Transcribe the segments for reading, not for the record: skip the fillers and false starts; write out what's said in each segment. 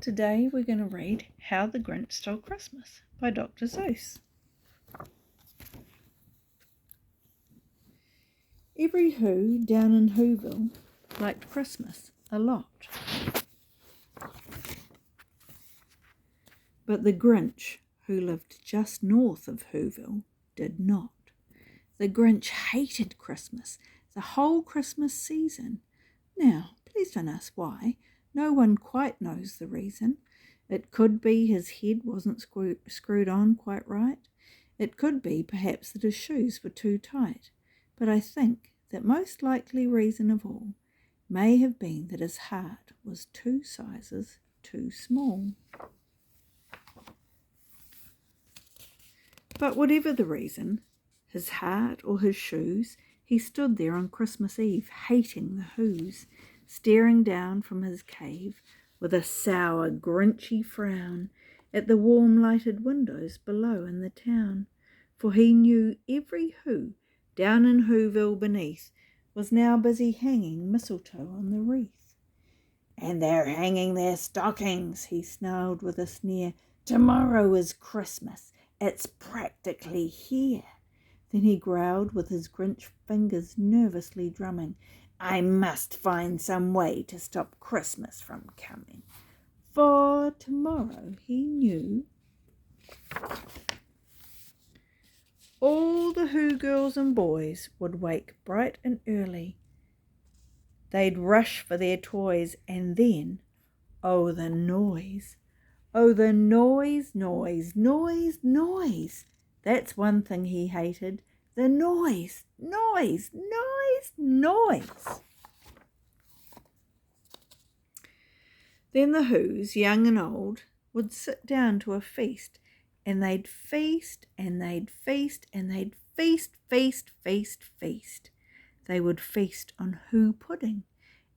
Today we're going to read How the Grinch Stole Christmas by Dr. Seuss. Every Who down in Whoville liked Christmas a lot. But the Grinch, who lived just north of Whoville, did not. The Grinch hated Christmas, the whole Christmas season. Now, please don't ask why. No one quite knows the reason. It could be his head wasn't screwed on quite right. It could be perhaps that his shoes were too tight. But I think that most likely reason of all may have been that his heart was 2 sizes too small. But whatever the reason, his heart or his shoes, he stood there on Christmas Eve, hating the Whos, staring down from his cave with a sour, grinchy frown at the warm lighted windows below in the town, for he knew every Who down in Whoville beneath was now busy hanging mistletoe on the wreath. "And they're hanging their stockings," he snarled with a sneer. "Tomorrow is Christmas. It's practically here." Then he growled with his Grinch fingers nervously drumming, "I must find some way to stop Christmas from coming." For tomorrow, he knew, all the Who girls and boys would wake bright and early. They'd rush for their toys, and then, oh, the noise. Oh, the noise, noise, noise, noise. That's one thing he hated. The noise, noise, noise, noise. Then the Whos, young and old, would sit down to a feast, and they'd feast, and they'd feast, and they'd feast, feast, feast, feast. They would feast on Who pudding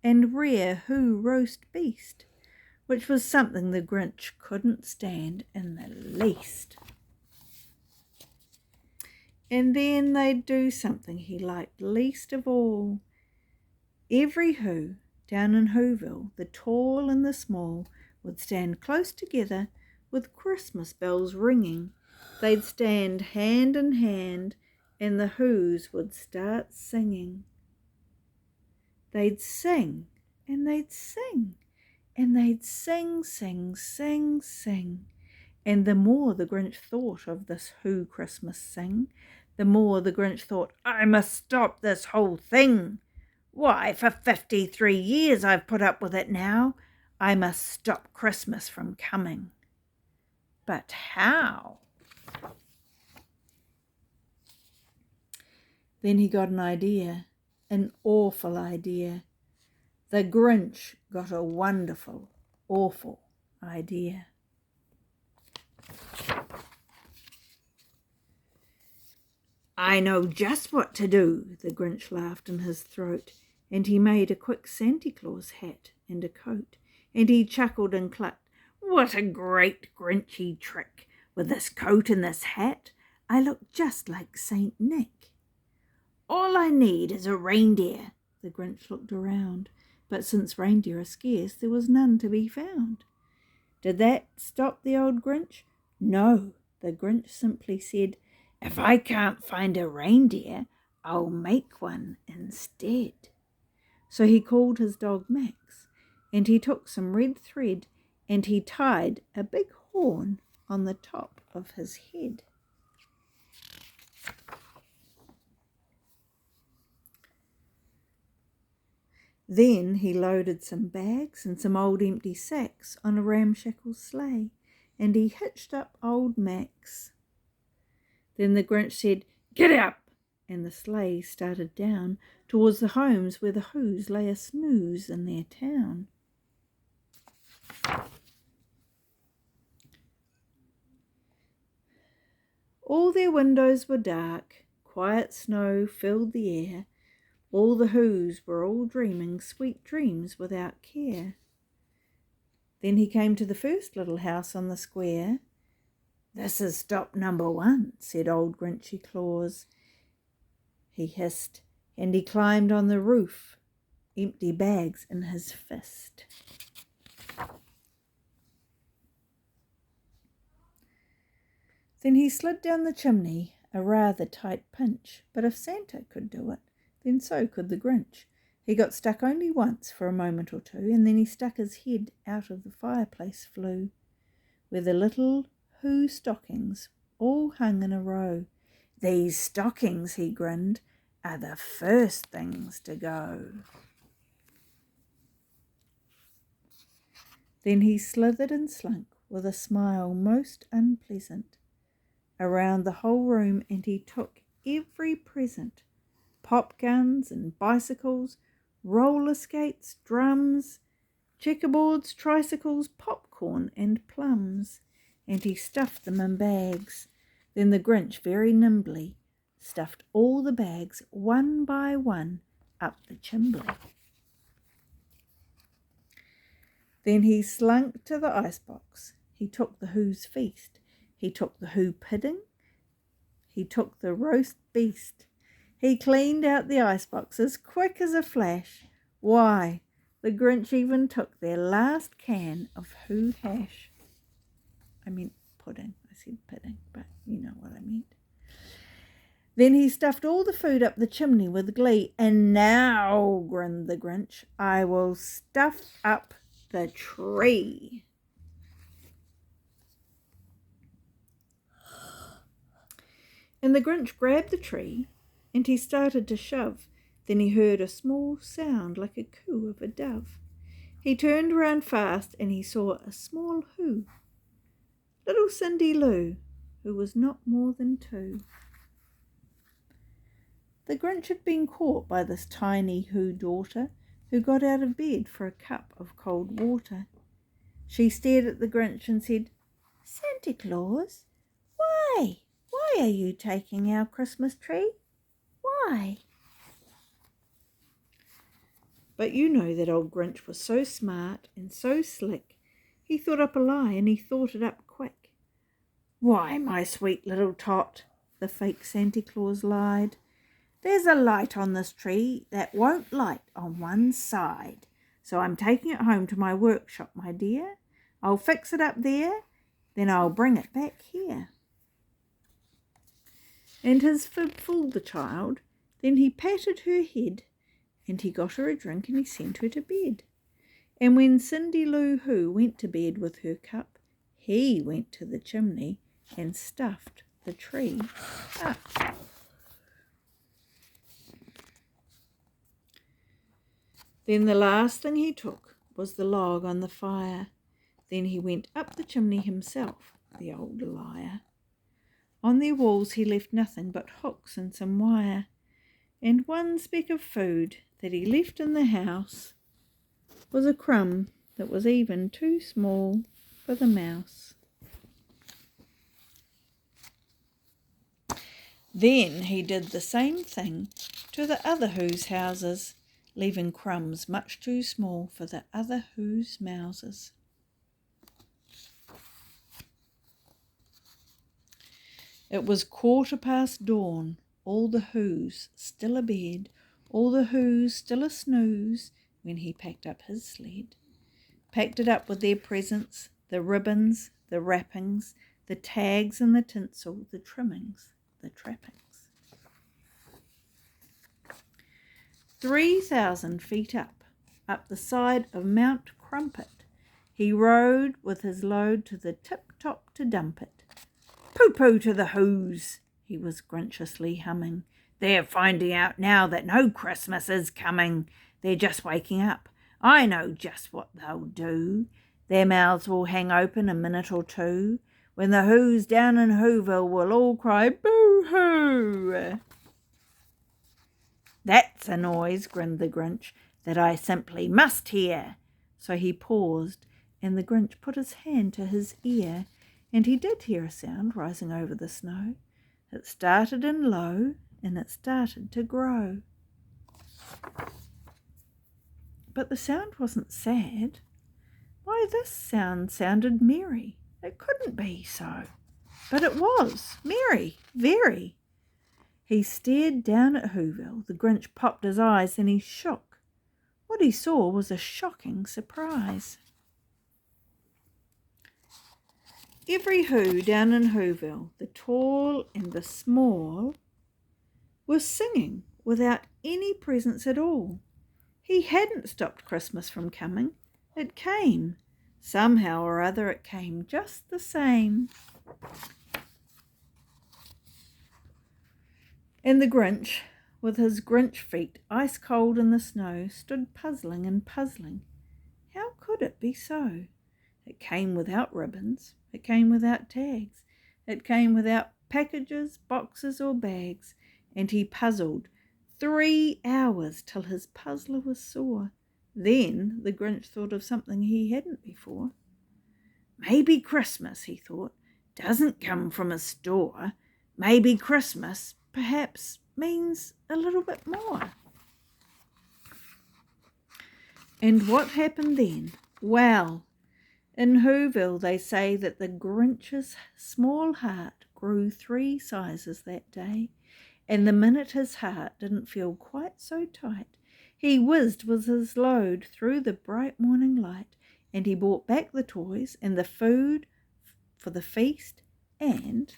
and rare Who roast beast, which was something the Grinch couldn't stand in the least. And then they'd do something he liked least of all. Every Who down in Whoville, the tall and the small, would stand close together with Christmas bells ringing. They'd stand hand in hand, and the Whos would start singing. They'd sing, and they'd sing, and they'd sing, sing, sing, sing. And the more the Grinch thought of this Who Christmas sing, the more the Grinch thought, "I must stop this whole thing. Why, for 53 years I've put up with it now. I must stop Christmas from coming." But how? Then he got an idea, an awful idea. The Grinch got a wonderful, awful idea. "I know just what to do," the Grinch laughed in his throat, and he made a quick Santa Claus hat and a coat, and he chuckled and clucked, "What a great Grinchy trick! With this coat and this hat, I look just like Saint Nick. All I need is a reindeer." The Grinch looked around, but since reindeer are scarce, there was none to be found. Did that stop the old Grinch? No, the Grinch simply said, "If I can't find a reindeer, I'll make one instead." So he called his dog Max, and he took some red thread, and he tied a big horn on the top of his head. Then he loaded some bags and some old empty sacks on a ramshackle sleigh, and he hitched up old Max. Then the Grinch said, "Get up!" and the sleigh started down towards the homes where the Whos lay a snooze in their town. All their windows were dark, quiet snow filled the air. All the Whos were all dreaming sweet dreams without care. Then he came to the first little house on the square. "This is stop number 1, said old Grinchy Claus. He hissed, and he climbed on the roof, empty bags in his fist. Then he slid down the chimney, a rather tight pinch, but if Santa could do it, then so could the Grinch. He got stuck only once for a moment or two, and then he stuck his head out of the fireplace flue, where the little Who stockings all hung in a row. "These stockings," he grinned, "are the first things to go." Then he slithered and slunk with a smile most unpleasant around the whole room, and he took every present, pop guns and bicycles, roller skates, drums, checkerboards, tricycles, popcorn and plums, and he stuffed them in bags. Then the Grinch very nimbly stuffed all the bags one by one up the chimbley. Then he slunk to the icebox. He took the Who's feast. He took the Who pudding. He took the roast beast. He cleaned out the icebox as quick as a flash. Why, the Grinch even took their last can of Who hash. I meant pudding. I said pudding, but you know what I meant. Then he stuffed all the food up the chimney with glee. "And now," grinned the Grinch, "I will stuff up the tree." And the Grinch grabbed the tree and he started to shove. Then he heard a small sound like a coo of a dove. He turned around fast and he saw a small Who, little Cindy Lou, who was not more than 2. The Grinch had been caught by this tiny Who daughter, who got out of bed for a cup of cold water. She stared at the Grinch and said, "Santa Claus, why are you taking our Christmas tree? Why?" But you know that old Grinch was so smart and so slick, he thought up a lie, and he thought it up quick. "Why, my sweet little tot," the fake Santa Claus lied, "there's a light on this tree that won't light on one side. So I'm taking it home to my workshop, my dear. I'll fix it up there, then I'll bring it back here." And his fib fooled the child. Then he patted her head, and he got her a drink, and he sent her to bed. And when Cindy Lou Who went to bed with her cup, he went to the chimney and stuffed the tree up. Then the last thing he took was the log on the fire. Then he went up the chimney himself, the old liar. On their walls he left nothing but hooks and some wire, and one speck of food that he left in the house was a crumb that was even too small for the mouse. Then he did the same thing to the other Who's houses, leaving crumbs much too small for the other Who's mouses. It was 1/4 dawn, all the Who's still abed, all the Who's still a snooze, when he packed up his sled. Packed it up with their presents, the ribbons, the wrappings, the tags and the tinsel, the trimmings, the trappings. 3,000 feet up the side of Mount Crumpet, he rode with his load to the tip-top to dump it. "Pooh-pooh to the Who's," he was grinchiously humming. "They're finding out now that no Christmas is coming. They're just waking up. I know just what they'll do. Their mouths will hang open a minute or two. When the Who's down in Whoville will all cry, boo-hoo." "That's a noise," grinned the Grinch, "that I simply must hear." So he paused, and the Grinch put his hand to his ear, and he did hear a sound rising over the snow. It started in low, and it started to grow. But the sound wasn't sad. Why, this sound sounded merry. It couldn't be so. But it was merry, very. He stared down at Whoville. The Grinch popped his eyes, and he shook. What he saw was a shocking surprise. Every Who down in Whoville, the tall and the small, was singing without any presents at all. He hadn't stopped Christmas from coming. It came. Somehow or other it came just the same. And the Grinch, with his Grinch feet ice cold in the snow, stood puzzling and puzzling. How could it be so? It came without ribbons. It came without tags. It came without packages, boxes, or bags. And he puzzled 3 hours till his puzzler was sore. Then the Grinch thought of something he hadn't before. Maybe Christmas, he thought, doesn't come from a store. Maybe Christmas, perhaps, means a little bit more. And what happened then? Well, in Whoville they say that the Grinch's small heart grew 3 sizes that day, and the minute his heart didn't feel quite so tight, he whizzed with his load through the bright morning light, and he brought back the toys and the food for the feast, and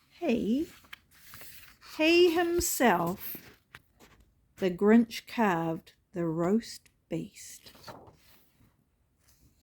he himself, the Grinch, carved the roast beast.